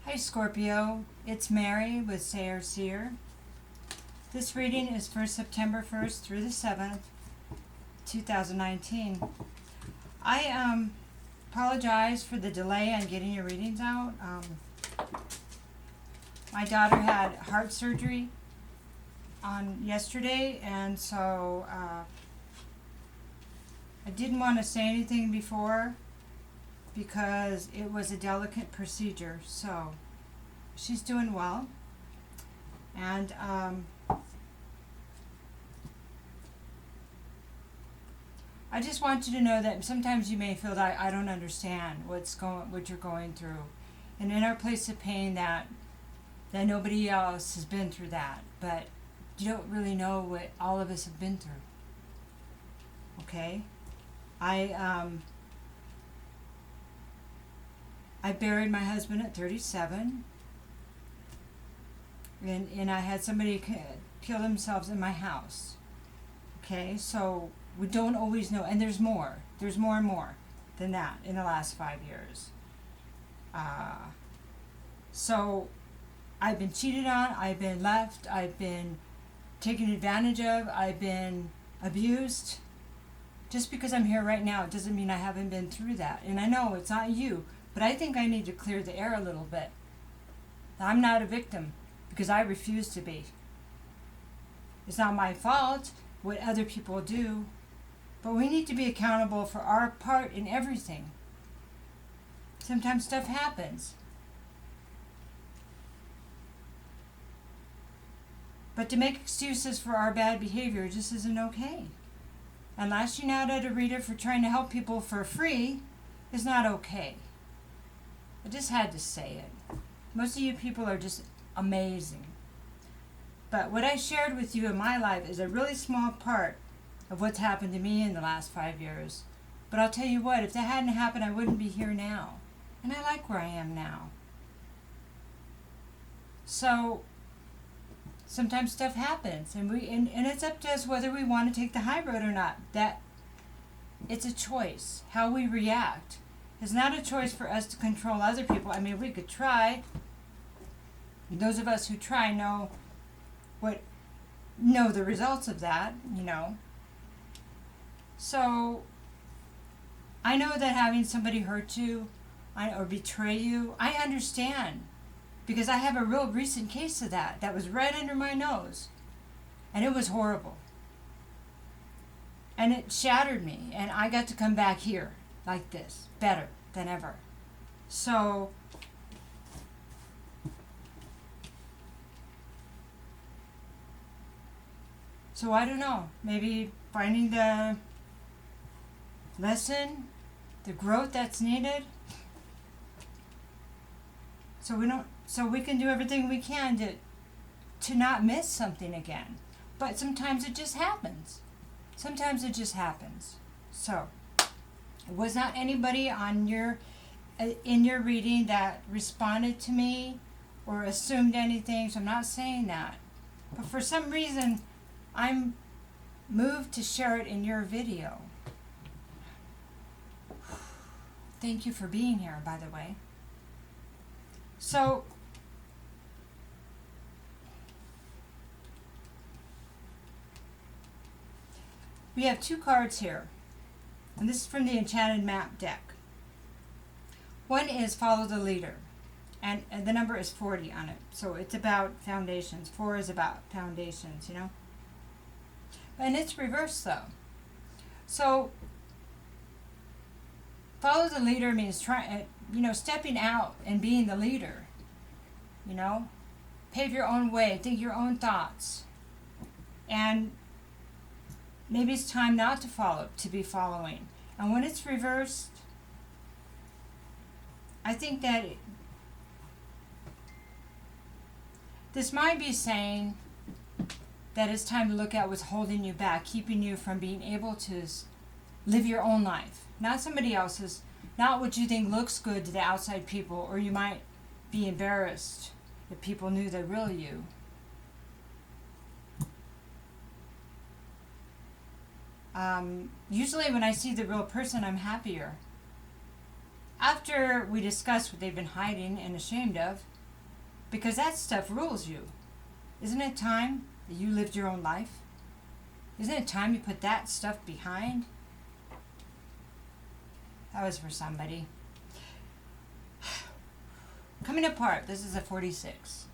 Hi Scorpio, it's Mary with Sayre, Seer. This reading is for September 1st through the 7th, 2019. I apologize for the delay on getting your readings out. My daughter had heart surgery on yesterday, and so I didn't want to say anything before because it was a delicate procedure. So she's doing well, and I just want you to know that sometimes you may feel that I don't understand what you're going through, and in our place of pain that nobody else has been through that, but you don't really know what all of us have been through. Okay, I buried my husband at 37, and I had somebody kill themselves in my house. Okay, so we don't always know, and there's more and more than that in the last 5 years. So I've been cheated on, I've been left, I've been taken advantage of, I've been abused. Just because I'm here right now, it doesn't mean I haven't been through that. And I know it's not you, but I think I need to clear the air a little bit. I'm not a victim because I refuse to be. It's not my fault what other people do, but we need to be accountable for our part in everything. Sometimes stuff happens. But to make excuses for our bad behavior just isn't okay. And lashing out at a reader for trying to help people for free is not okay. I just had to say it. Most of you people are just amazing. But what I shared with you in my life is a really small part of what's happened to me in the last 5 years. But I'll tell you what, if that hadn't happened, I wouldn't be here now. And I like where I am now. So sometimes stuff happens, and it's up to us whether we want to take the high road or not. That it's a choice. How we react is not a choice for us to control other people. I mean, we could try. Those of us who try know the results of that, So I know that having somebody hurt you or betray you, I understand. Because I have a real recent case of that was right under my nose. And it was horrible. And it shattered me. And I got to come back here like this, better than ever. So I don't know. Maybe finding the lesson, the growth that's needed. So we can do everything we can to not miss something again. But sometimes it just happens. So it was not anybody in your reading that responded to me or assumed anything, so I'm not saying that. But for some reason, I'm moved to share it in your video. Thank you for being here, by the way. So we have 2 cards here, and this is from the Enchanted map deck. One is Follow the Leader, and the number is 40 on it, so it's about foundations. 4 is about foundations, And it's reversed though. So follow the leader means stepping out and being the leader. Pave your own way, think your own thoughts. And maybe it's time not to follow, to be following. And when it's reversed, I think that this might be saying that it's time to look at what's holding you back, keeping you from being able to live your own life. Not somebody else's, not what you think looks good to the outside people, or you might be embarrassed if people knew the real you. Usually when I see the real person, I'm happier. After we discuss what they've been hiding and ashamed of, Because that stuff rules you. Isn't it time that you lived your own life? Isn't it time you put that stuff behind? That was for somebody. Coming apart. This is a 46.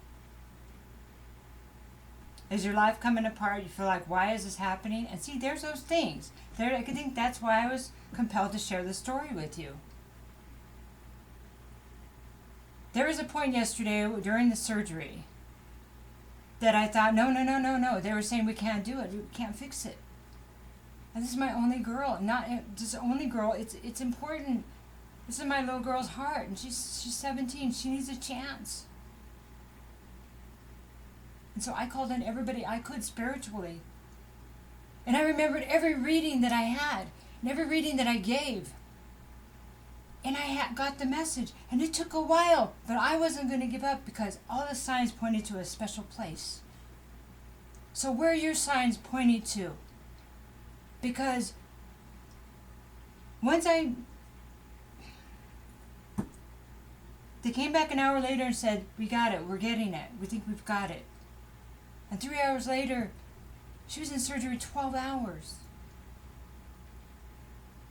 Is your life coming apart? You feel like, why is this happening? And see, there's those things. I think that's why I was compelled to share the story with you. There was a point yesterday during the surgery that I thought, no. They were saying we can't do it. We can't fix it. And this is my only girl. Not just only girl. It's important. This is my little girl's heart, and she's 17. She needs a chance. And so I called on everybody I could spiritually. And I remembered every reading that I had, and every reading that I gave. And I got the message. And it took a while, but I wasn't going to give up because all the signs pointed to a special place. So where are your signs pointing to? Because they came back an hour later and said, we got it, we're getting it, we think we've got it. And 3 hours later, she was in surgery 12 hours.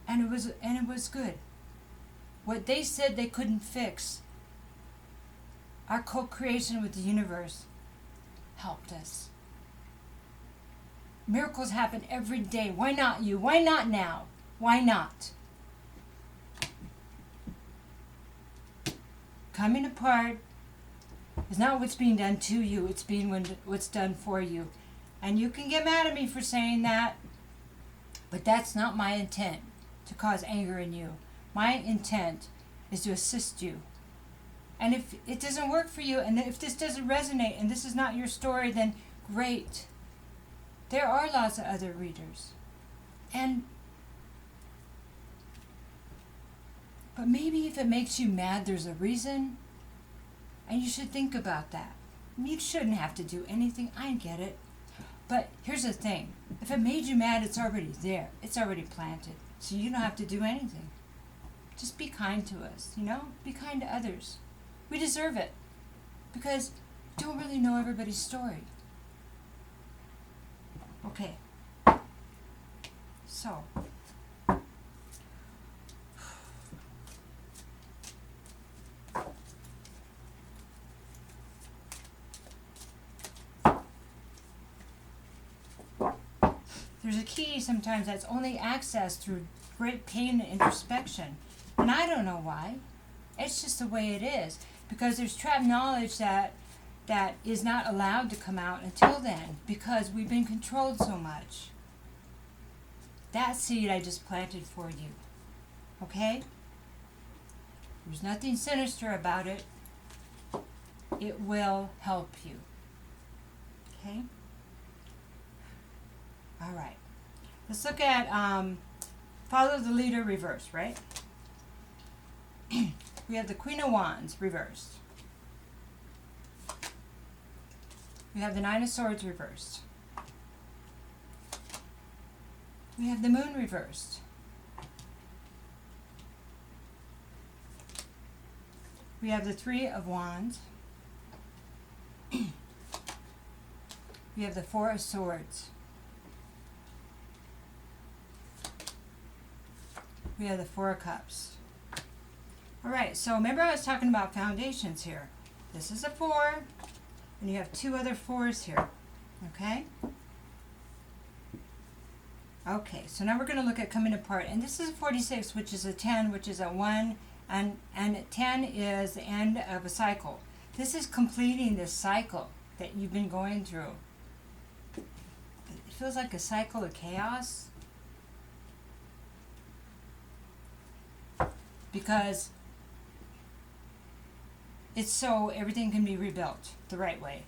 And it was good. What they said they couldn't fix, our co-creation with the universe helped us. Miracles happen every day. Why not you? Why not now? Why not? Coming apart is not what's being done to you. It's being what's done for you. And you can get mad at me for saying that, but that's not my intent, to cause anger in you. My intent is to assist you. And if it doesn't work for you, and if this doesn't resonate, and this is not your story, then great. There are lots of other readers. But maybe if it makes you mad, there's a reason. And you should think about that. You shouldn't have to do anything. I get it. But here's the thing. If it made you mad, it's already there. It's already planted. So you don't have to do anything. Just be kind to us, Be kind to others. We deserve it. Because we don't really know everybody's story. Okay. So. There's a key sometimes that's only accessed through great pain and introspection. And I don't know why. It's just the way it is. Because there's trapped knowledge that is not allowed to come out until then. Because we've been controlled so much. That seed I just planted for you. Okay? There's nothing sinister about it. It will help you. Okay? All right. Let's look at follow the leader reverse, right? We have the Queen of Wands reversed. We have the Nine of Swords reversed. We have the Moon reversed. We have the Three of Wands. We have the Four of Swords. We have the Four of Cups. All right, so remember I was talking about foundations here. This is a 4, and you have 2 other 4s here, okay? Okay, so now we're going to look at coming apart, and this is a 46, which is a 10, which is a 1, and 10 is the end of a cycle. This is completing this cycle that you've been going through. It feels like a cycle of chaos. Because it's so everything can be rebuilt the right way.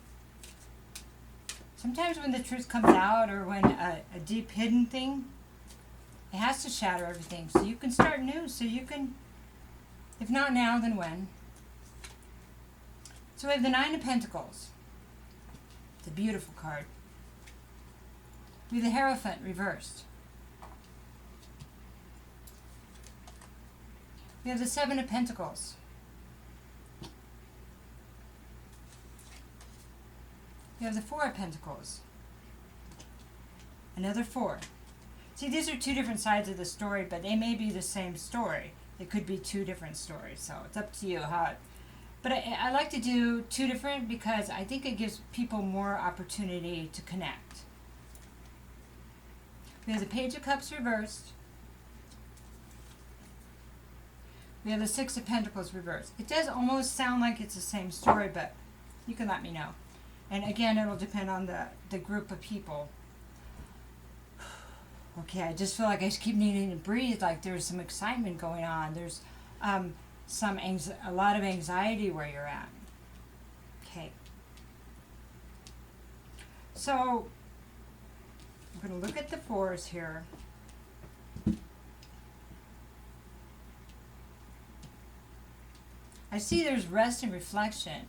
Sometimes when the truth comes out, or when a deep hidden thing, it has to shatter everything so you can start new, so you can, if not now, then when. So we have the Nine of Pentacles. It's a beautiful card. We have the Hierophant reversed. We have the Seven of Pentacles. You have the Four of Pentacles. Another 4. See, these are two different sides of the story, but they may be the same story. It could be two different stories, so it's up to you how it... But I like to do two different because I think it gives people more opportunity to connect. We have the Page of Cups reversed. We have the Six of Pentacles reversed. It does almost sound like it's the same story, but you can let me know. And again, it'll depend on the group of people. Okay, I just feel like I just keep needing to breathe, like there's some excitement going on. There's a lot of anxiety where you're at. Okay. So, I'm going to look at the 4s here. I see there's rest and reflection.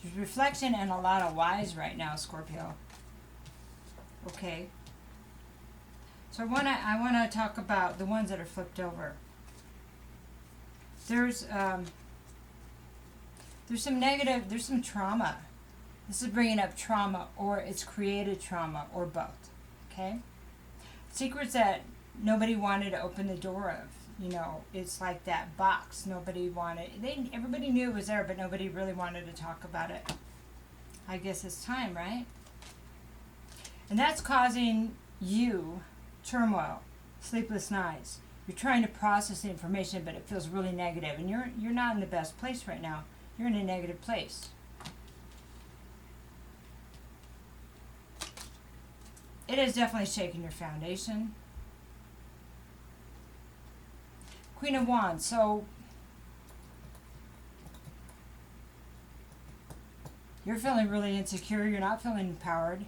There's reflection and a lot of whys right now, Scorpio. Okay. So I wanna talk about the ones that are flipped over. There's some negative, there's some trauma. This is bringing up trauma, or it's created trauma, or both. Okay? Secrets that nobody wanted to open the door of. You know, it's like that box. Nobody wanted, everybody knew it was there, but nobody really wanted to talk about it. I guess it's time, right? And that's causing you turmoil, sleepless nights. You're trying to process the information, but it feels really negative, and you're not in the best place right now. You're in a negative place. It is definitely shaking your foundation. Queen of Wands. So you're feeling really insecure. You're not feeling empowered.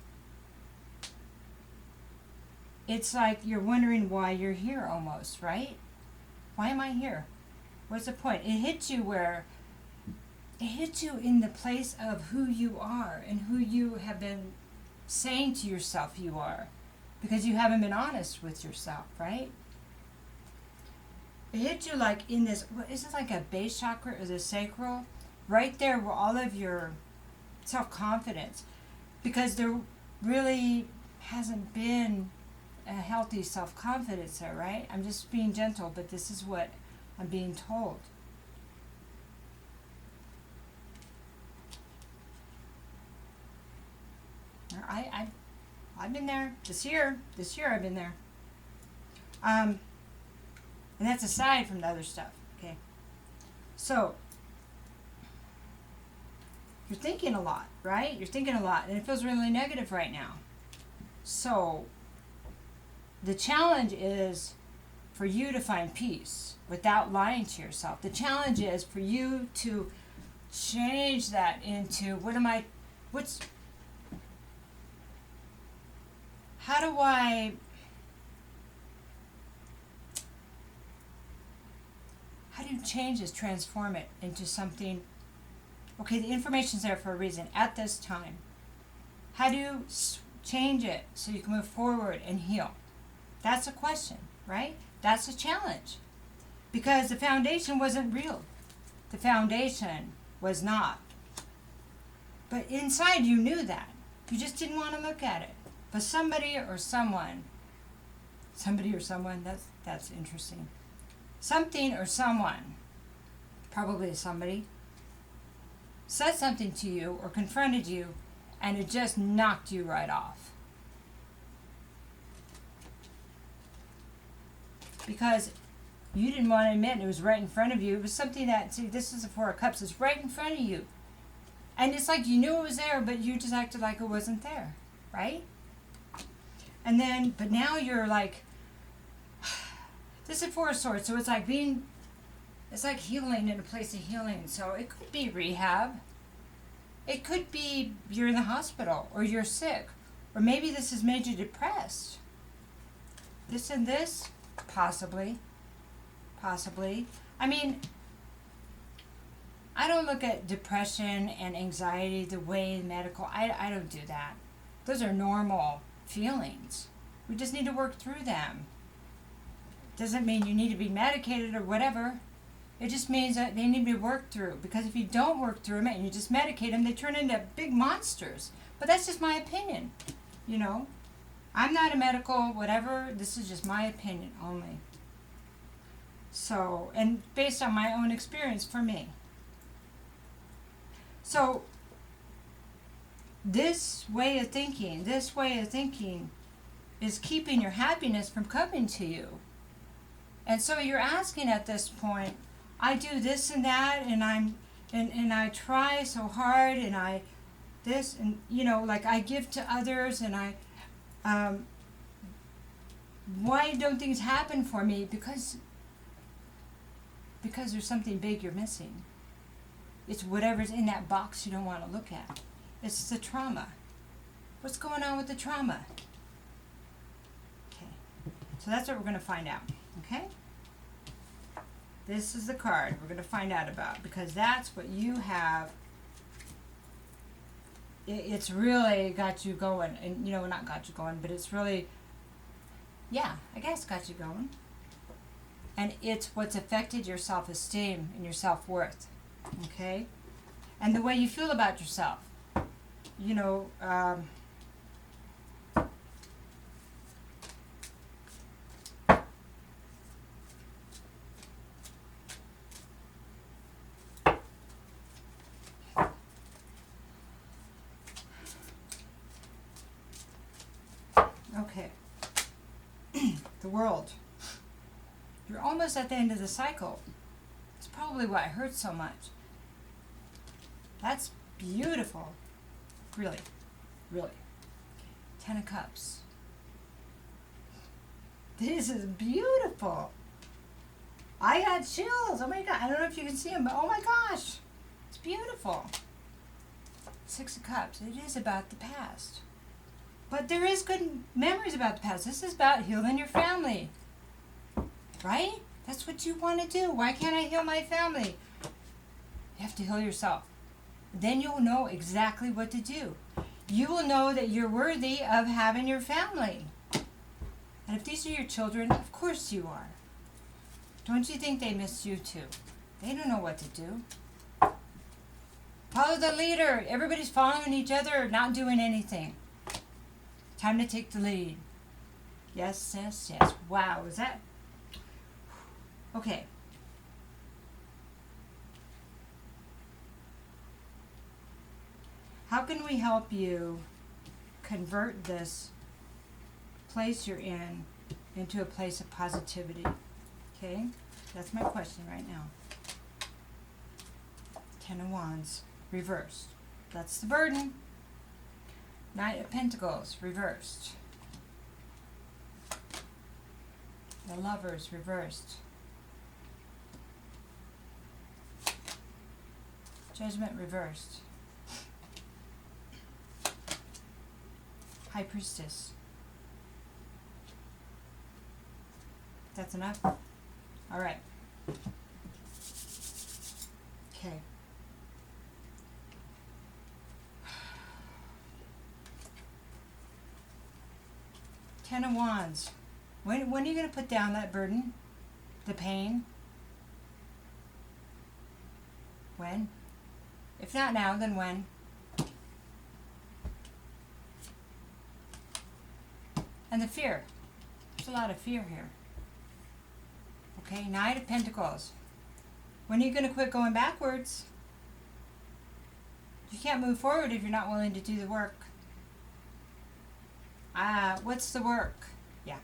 It's like you're wondering why you're here almost, right? Why am I here? What's the point? It hits you in the place of who you are and who you have been saying to yourself you are, because you haven't been honest with yourself, right? It hit you like in this, is it like a base chakra or the sacral? Right there where all of your self-confidence, because there really hasn't been a healthy self-confidence there, right? I'm just being gentle, but this is what I'm being told. I've been there this year I've been there. And that's aside from the other stuff, okay? So, you're thinking a lot, right? You're thinking a lot, and it feels really negative right now. So, the challenge is for you to find peace without lying to yourself. The challenge is for you to change that into, how do you change this, transform it into something? Okay, the information's there for a reason at this time. How do you change it so you can move forward and heal? That's a question, right? That's a challenge. Because the foundation wasn't real. The foundation was not. But inside you knew that. You just didn't want to look at it. But somebody or someone, that's interesting. Something or someone, probably somebody, said something to you or confronted you, and it just knocked you right off. Because you didn't want to admit it was right in front of you. It was something that, see, this is the Four of Cups, it's right in front of you. And it's like you knew it was there, but you just acted like it wasn't there, right? And then, but now you're like, this is Four of Swords, so it's like healing in a place of healing. So it could be rehab. It could be you're in the hospital, or you're sick, or maybe this has made you depressed. This and this, possibly. I mean, I don't look at depression and anxiety the way medical, I don't do that. Those are normal feelings. We just need to work through them. Doesn't mean you need to be medicated or whatever. It just means that they need to be worked through. Because if you don't work through them and you just medicate them, they turn into big monsters. But that's just my opinion. You know, I'm not a medical whatever. This is just my opinion only. So, and based on my own experience for me. So, this way of thinking is keeping your happiness from coming to you. And so you're asking at this point, I do this and that, and I try so hard, and I this, and you know, like I give to others, and why don't things happen for me? Because there's something big you're missing. It's whatever's in that box you don't want to look at. It's the trauma. What's going on with the trauma? Okay, so that's what we're going to find out. Okay? This is the card we're going to find out about, because that's what you have. It's really got you going, and you know, not got you going, but it's really, yeah, I guess got you going. And it's what's affected your self-esteem and your self-worth. Okay? And the way you feel about yourself. You know, okay. The world. You're almost at the end of the cycle. It's probably why it hurts so much. That's beautiful. Really, really. 10 of Cups. This is beautiful. I got chills. Oh my God. I don't know if you can see them, but oh my gosh. It's beautiful. 6 of Cups. It is about the past. But there is good memories about the past. This is about healing your family. Right? That's what you want to do. Why can't I heal my family? You have to heal yourself. Then you'll know exactly what to do. You will know that you're worthy of having your family. And if these are your children, of course you are. Don't you think they miss you too? They don't know what to do. Follow the leader. Everybody's following each other, not doing anything. Time to take the lead. Yes, yes, yes. Wow, is that... Okay. How can we help you convert this place you're in into a place of positivity? Okay? That's my question right now. 10 of Wands, reversed. That's the burden. Knight of Pentacles, reversed. The Lovers, reversed. Judgment, reversed. High Priestess. That's enough? Alright. Okay. Ten of Wands. When are you going to put down that burden? The pain? When? If not now, then when? And the fear. There's a lot of fear here. Okay, Knight of Pentacles. When are you going to quit going backwards? You can't move forward if you're not willing to do the work. What's the work? Yeah.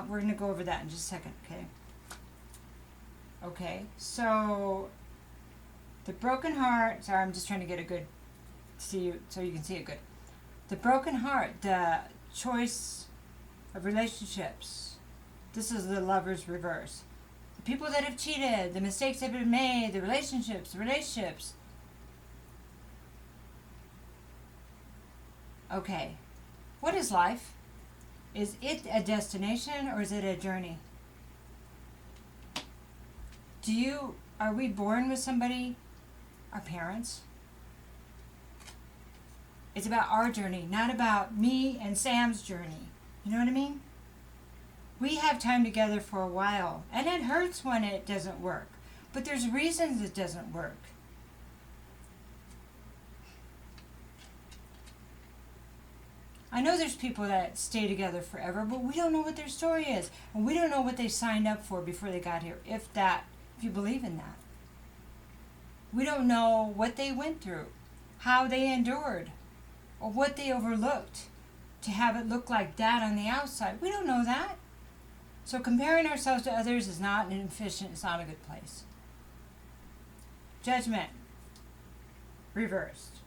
We're going to go over that in just a second, okay? Okay, so the broken heart, sorry, I'm just trying to get a good, see you, so you can see it good. The broken heart, the choice of relationships. This is the Lovers reverse. The people that have cheated, the mistakes that have been made, the relationships. Okay, what is life? Is it a destination or is it a journey? Are we born with somebody? Our parents? It's about our journey, not about me and Sam's journey. You know what I mean? We have time together for a while, and it hurts when it doesn't work. But there's reasons it doesn't work. I know there's people that stay together forever, but we don't know what their story is. And we don't know what they signed up for before they got here, if you believe in that. We don't know what they went through, how they endured, or what they overlooked to have it look like that on the outside. We don't know that. So comparing ourselves to others is not efficient, it's not a good place. Judgment, reversed.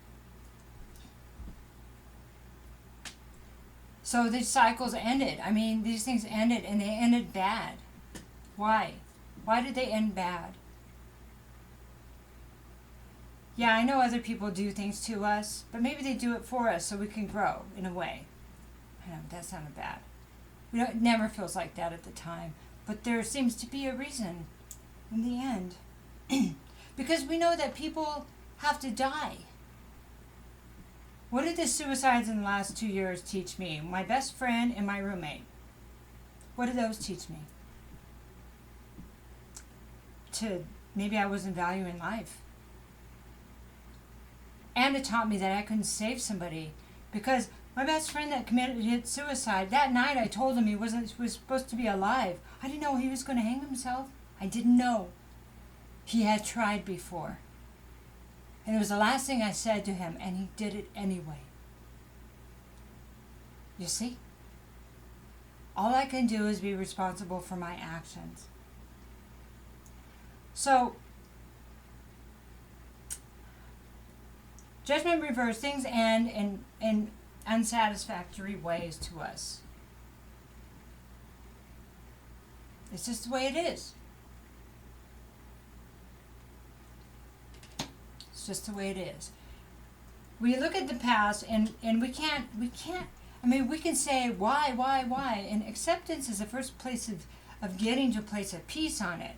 So these cycles ended. I mean, these things ended, and they ended bad. Why? Why did they end bad? Yeah, I know other people do things to us, but maybe they do it for us so we can grow in a way. I know, that sounded bad. It never feels like that at the time, but there seems to be a reason in the end. Because we know that people have to die. What did the suicides in the last 2 years teach me? My best friend and my roommate. What did those teach me? Maybe I wasn't valuing life. And it taught me that I couldn't save somebody. Because my best friend that committed suicide, that night I told him he was supposed to be alive. I didn't know he was going to hang himself. I didn't know. He had tried before. And it was the last thing I said to him, and he did it anyway. You see? All I can do is be responsible for my actions. So, judgment reversed, things end in unsatisfactory ways to us. It's just the way it is. It's just the way it is. We look at the past and we can't, I mean, we can say why, and acceptance is the first place of getting to a place of peace on it.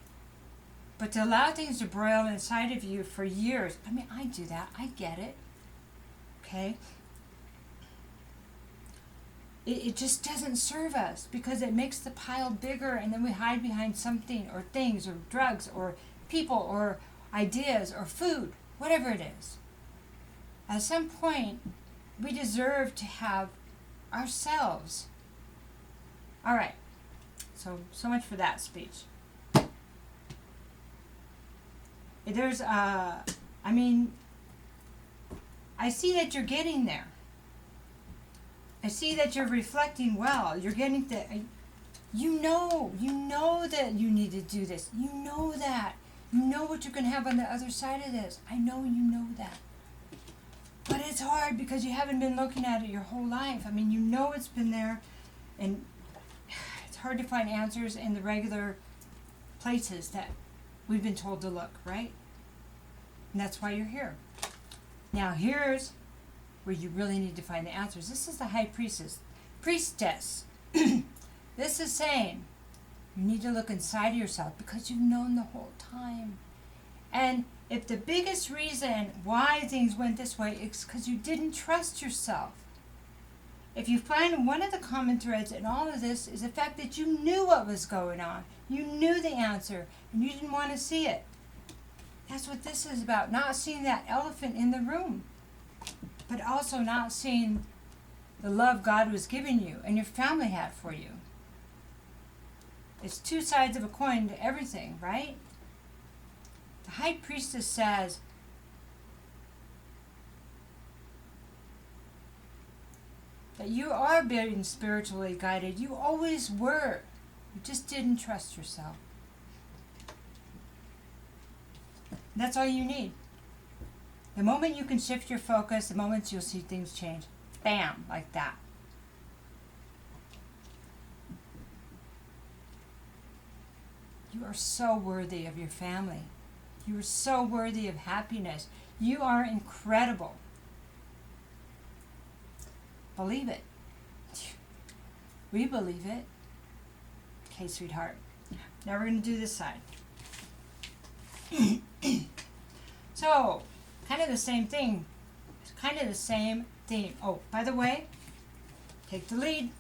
But to allow things to broil inside of you for years, I mean, I do that, I get it, okay? It just doesn't serve us because it makes the pile bigger, and then we hide behind something or things or drugs or people or ideas or food. Whatever it is. At some point, we deserve to have ourselves. All right. So much for that speech. There's, I see that you're getting there. I see that you're reflecting well. You're getting the, you know that you need to do this. You know that. You know what you're going to have on the other side of this. I know you know that. But it's hard because you haven't been looking at it your whole life. I mean, you know it's been there, and it's hard to find answers in the regular places that we've been told to look, right? And that's why you're here. Now, here's where you really need to find the answers. This is the high priestess. This is saying, you need to look inside of yourself because you've known the whole time. And if the biggest reason why things went this way is because you didn't trust yourself. If you find one of the common threads in all of this is the fact that you knew what was going on. You knew the answer and you didn't want to see it. That's what this is about. Not seeing that elephant in the room. But also not seeing the love God was giving you and your family had for you. It's two sides of a coin to everything, right? The high priestess says, that you are being spiritually guided. You always were. You just didn't trust yourself. That's all you need. The moment you can shift your focus, the moment you'll see things change. Bam, like that. You are so worthy of your family. You are so worthy of happiness. You are incredible. Believe it. We believe it. Okay, sweetheart. Now we're going to do this side. So, kind of the same thing. It's kind of the same theme. Oh, by the way, take the lead.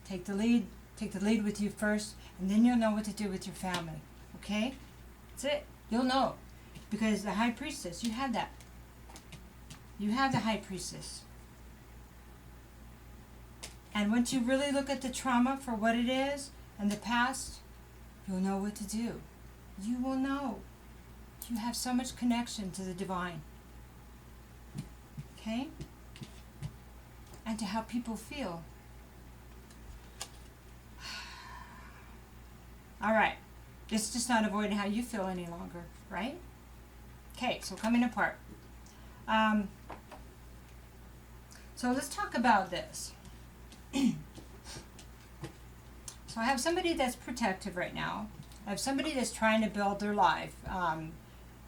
Take the lead. take the lead with you first, and then you'll know what to do with your family. Okay? That's it. You'll know. Because the High Priestess, you have that. You have the High Priestess. And once you really look at the trauma for what it is and the past, you'll know what to do. You will know. You have so much connection to the divine. Okay? And to how people feel. All right. It's just not avoiding how you feel any longer, right? Okay, so coming apart. So let's talk about this. So I have somebody that's protective right now. I have somebody that's trying to build their life,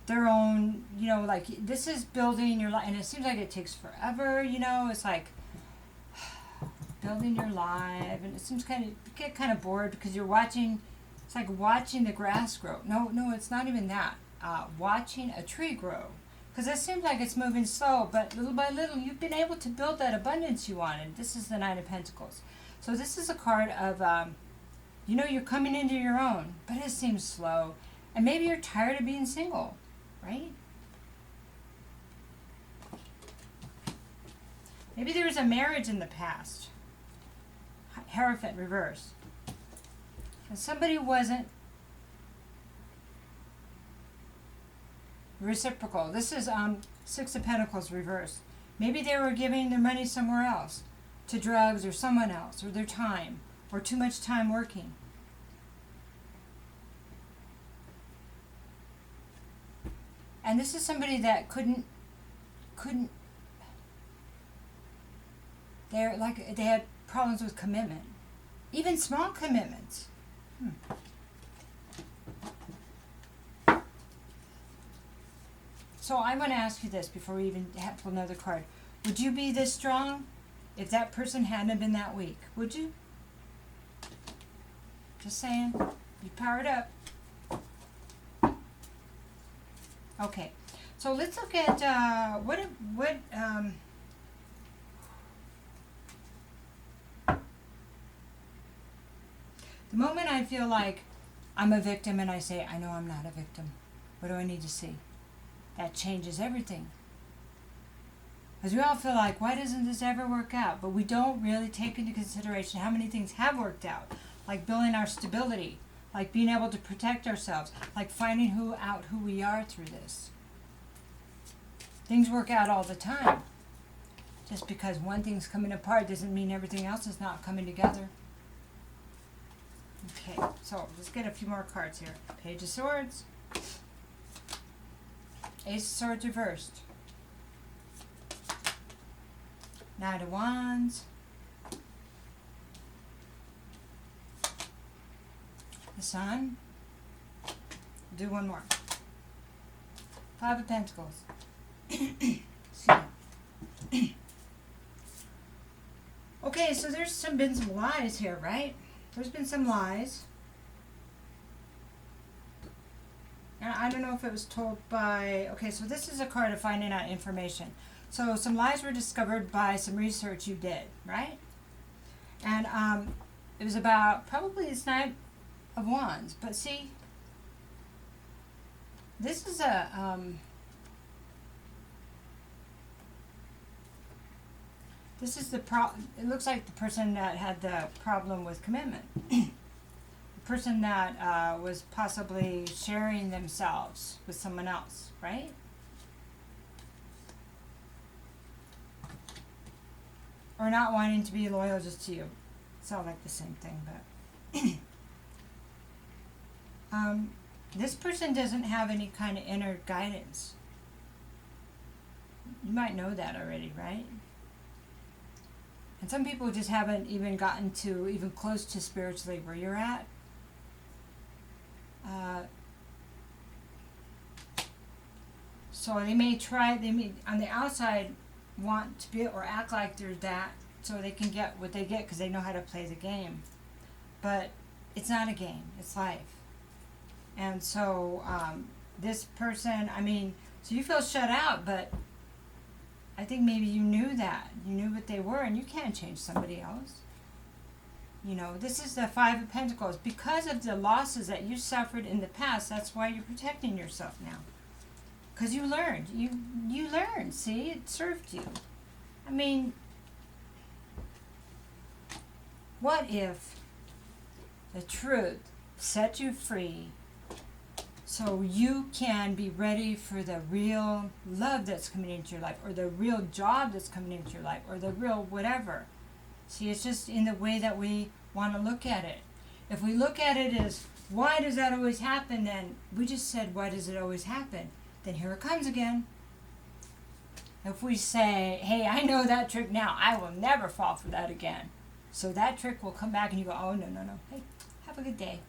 their own, like this is building your life, and it seems like it takes forever, it's like building your life, and it seems you get kind of bored because you're watching, it's like watching the grass grow. No, it's not even that. Watching a tree grow. Because it seems like it's moving slow, but little by little, you've been able to build that abundance you wanted. This is the Nine of Pentacles. So this is a card of, you're coming into your own, but it seems slow. And maybe you're tired of being single, right? Maybe there was a marriage in the past. Hierophant reverse. And somebody wasn't reciprocal. This is Six of Pentacles reverse. Maybe they were giving their money somewhere else, to drugs or someone else, or their time, or too much time working. And this is somebody that couldn't. They had problems with commitment, even small commitments. So I want to ask you this before we even pull another card. Would you be this strong if that person hadn't been that weak? Would you? Just saying. Be powered up. Okay. So let's look at the moment I feel like I'm a victim and I say, I know I'm not a victim. What do I need to see? That changes everything. Because we all feel like, why doesn't this ever work out? But we don't really take into consideration how many things have worked out. Like building our stability. Like being able to protect ourselves. Like finding who we are through this. Things work out all the time. Just because one thing's coming apart doesn't mean everything else is not coming together. Okay, so let's get a few more cards here. Page of Swords. Ace of Swords reversed. Knight of Wands. The Sun. Do one more. Five of Pentacles. Okay, so there's been some lies here, right? There's been some lies. And I don't know if it was told by... Okay, so this is a card of finding out information. So some lies were discovered by some research you did, right? And it was about probably this Knight of Wands. But see, this is a... this is the it looks like the person that had the problem with commitment. The person that was possibly sharing themselves with someone else, right? Or not wanting to be loyal just to you. It's all like the same thing, but this person doesn't have any kind of inner guidance. You might know that already, right? And some people just haven't even gotten to even close to spiritually where you're at. So they may on the outside want to be or act like they're that so they can get what they get because they know how to play the game. But it's not a game, it's life. And so this person, so you feel shut out, but I think maybe you knew that. You knew what they were, and you can't change somebody else. You know, this is the Five of Pentacles. Because of the losses that you suffered in the past, that's why you're protecting yourself now. Because you learned. You learned. See, it served you. I mean, what if the truth set you free so you can be ready for the real love that's coming into your life, or the real job that's coming into your life, or the real whatever? See, it's just in the way that we want to look at it. If we look at it as, why does that always happen? Then we just said, why does it always happen? Then here it comes again. If we say, hey, I know that trick now, I will never fall for that again. So that trick will come back and you go, oh, no. Hey, have a good day.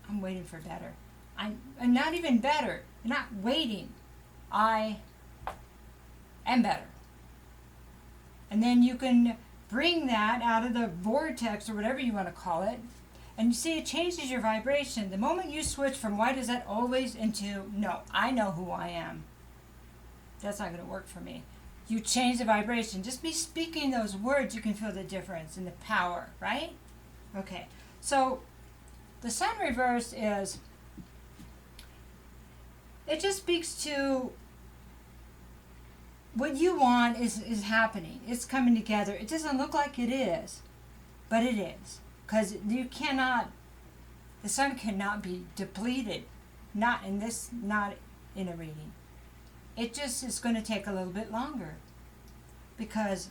I'm waiting for better. I'm not even better. I'm not waiting. I am better. And then you can bring that out of the vortex or whatever you want to call it. And you see, it changes your vibration. The moment you switch from why does that always into, no, I know who I am. That's not going to work for me. You change the vibration. Just be speaking those words, you can feel the difference and the power, right? Okay, so the Sun reverse is, it just speaks to what you want is happening. It's coming together. It doesn't look like it is, but it is. Because you cannot, the Sun cannot be depleted. Not in this, not in a reading. It just is going to take a little bit longer. Because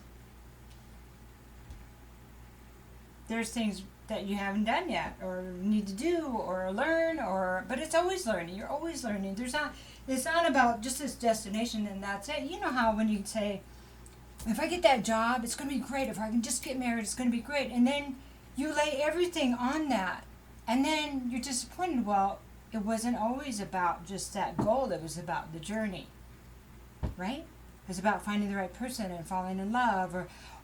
there's things that you haven't done yet, or need to do, or learn, but it's always learning. You're always learning. It's not about just this destination and that's it. You know how when you say, if I get that job, it's going to be great. If I can just get married, it's going to be great. And then you lay everything on that. And then you're disappointed. Well, it wasn't always about just that goal. It was about the journey. Right? It was about finding the right person and falling in love,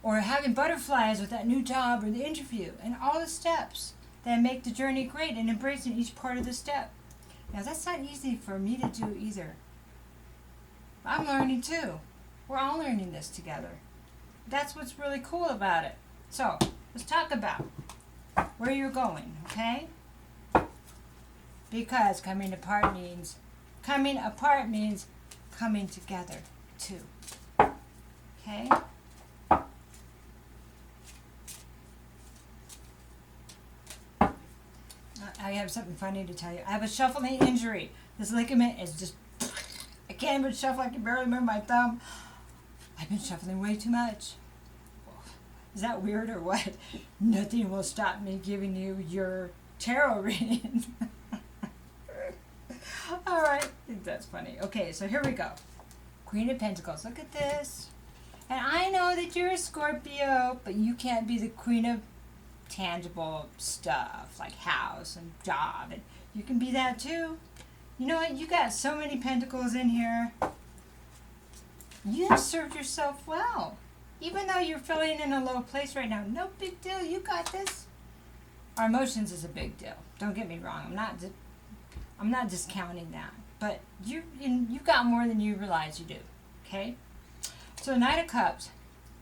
or having butterflies with that new job or the interview, and all the steps that make the journey great and embracing each part of the step. Now, that's not easy for me to do either. I'm learning too. We're all learning this together. That's what's really cool about it. So, let's talk about where you're going, okay? Because coming apart means coming together too. Okay? I have something funny to tell you. I have a shuffling injury. This ligament is just, I can't even shuffle. I can barely move my thumb. I've been shuffling way too much. Is that weird or what? Nothing will stop me giving you your tarot reading. All right. I think that's funny. Okay, so here we go. Queen of Pentacles. Look at this. And I know that you're a Scorpio, but you can't be the queen of tangible stuff like house and job, and you can be that too. You know what? You got so many pentacles in here. You have served yourself well. Even though you're feeling in a low place right now, no big deal. You got this. Our emotions is a big deal. Don't get me wrong. I'm not discounting that. But you got more than you realize you do. Okay? So Knight of Cups.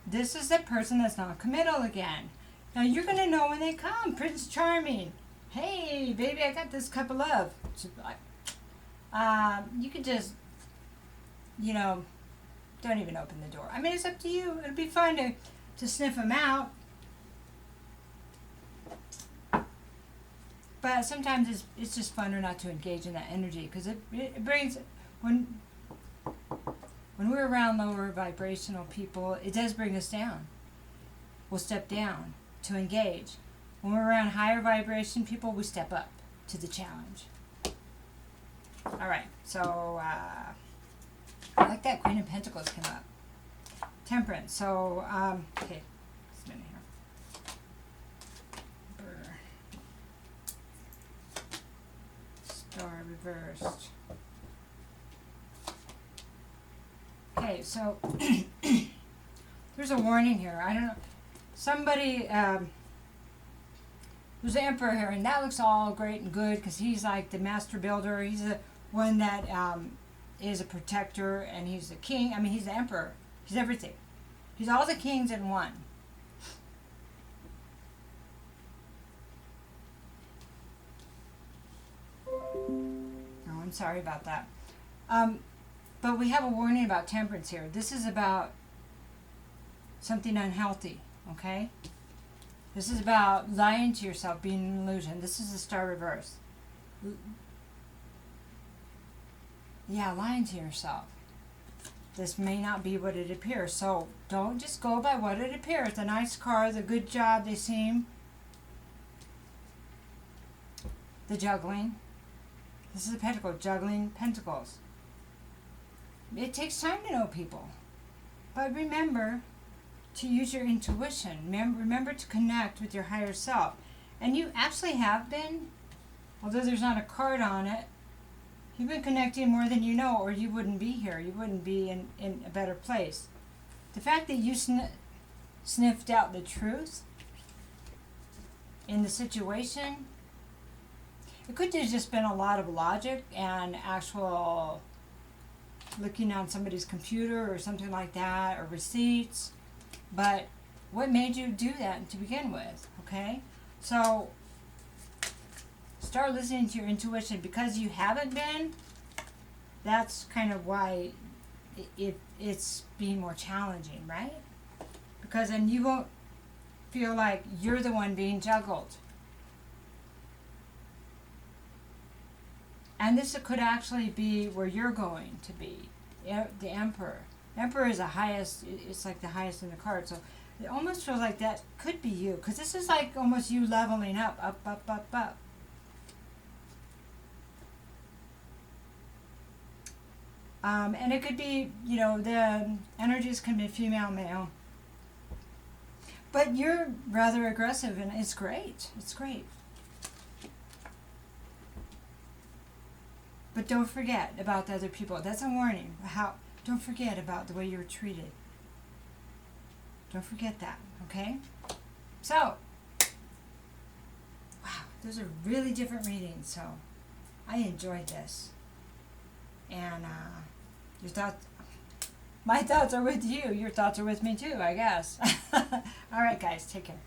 This is the person that's non-committal again. Now you're going to know when they come. Prince Charming. Hey, baby, I got this cup of love. You could just, don't even open the door. I mean, it's up to you. It'll be fun to sniff them out. But sometimes it's just funner not to engage in that energy, because it brings, when we're around lower vibrational people, it does bring us down. We'll step down to engage. When we're around higher vibration people, we step up to the challenge. All right, so I like that Queen of Pentacles came up. Temperance. So, okay, just a minute here. Star reversed. Okay, so there's a warning here. I don't know. Somebody, there's the Emperor here, and that looks all great and good because he's like the master builder. He's the one that is a protector, and he's the king. I mean, he's the Emperor. He's everything. He's all the kings in one. I'm sorry about that. But we have a warning about temperance here. This is about something unhealthy, okay? This is about lying to yourself, being an illusion. This is the star reverse. Yeah, lying to yourself. This may not be what it appears. So don't just go by what it appears. The nice car, the good job they seem. The juggling. This is a pentacle, juggling pentacles. It takes time to know people. But remember to use your intuition. Remember to connect with your higher self. And you actually have been, although there's not a card on it, you've been connecting more than you know, or you wouldn't be here. You wouldn't be in a better place. The fact that you sniffed out the truth in the situation, it could have just been a lot of logic and actual looking on somebody's computer or something like that, or receipts. But what made you do that to begin with, okay? So start listening to your intuition. Because you haven't been, that's kind of why it's being more challenging, right? Because then you won't feel like you're the one being juggled. And this could actually be where you're going to be, the Emperor. Emperor is the highest, it's like the highest in the card. So it almost feels like that could be you. Because this is like almost you leveling up, up, up, up, up. And it could be, you know, the energies can be female, male. But you're rather aggressive, and it's great. It's great. But don't forget about the other people. That's a warning. Don't forget about the way you were treated. Don't forget that, okay? So, wow, those are really different readings. So, I enjoyed this. And your thoughts, my thoughts are with you. Your thoughts are with me too, I guess. All right, guys, take care.